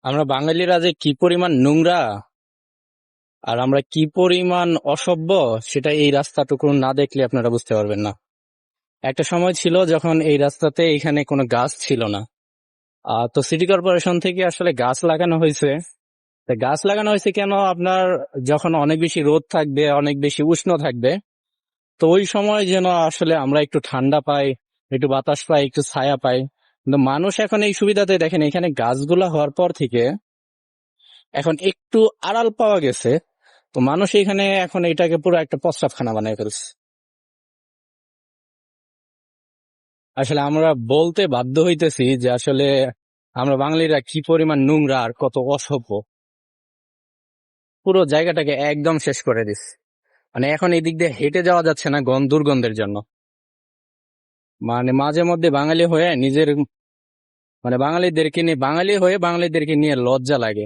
আমরা বাঙালিরা যে কি পরিমাণ নোংরা আর আমরা কি পরিমাণ অসভ্য, সেটা এই রাস্তাটুকু না দেখলে আপনারা বুঝতে পারবেন না। একটা সময় ছিল যখন এই রাস্তাতে এখানে কোনো গাছ ছিল না। তো সিটি কর্পোরেশন থেকে আসলে গাছ লাগানো হয়েছে। তা গাছ লাগানো হয়েছে কেন? আপনার যখন অনেক বেশি রোদ থাকবে, অনেক বেশি উষ্ণ থাকবে, তো ওই সময় যেন আসলে আমরা একটু ঠান্ডা পাই, একটু বাতাস পাই, একটু ছায়া পাই। কিন্তু মানুষ এখন এই সুবিধাতে, দেখেন এখানে গাছগুলা হওয়ার পর থেকে এখন একটু আড়াল পাওয়া গেছে, তো মানুষ এখানে এখন এটাকে পুরো একটা প্রস্রাবখানা বানায় ফেলছে। আসলে আমরা বলতে বাধ্য হইতেছি যে আসলে আমরা বাঙালিরা কি পরিমাণ নোংরা আর কত অসভ্য। পুরো জায়গাটাকে একদম শেষ করে দিচ্ছে। মানে এখন এই দিক দিয়ে হেঁটে যাওয়া যাচ্ছে না দুর্গন্ধের জন্য। মানে মাঝে মধ্যে বাঙালি হয়ে নিজের, মানে বাঙালিদেরকে নিয়ে লজ্জা লাগে।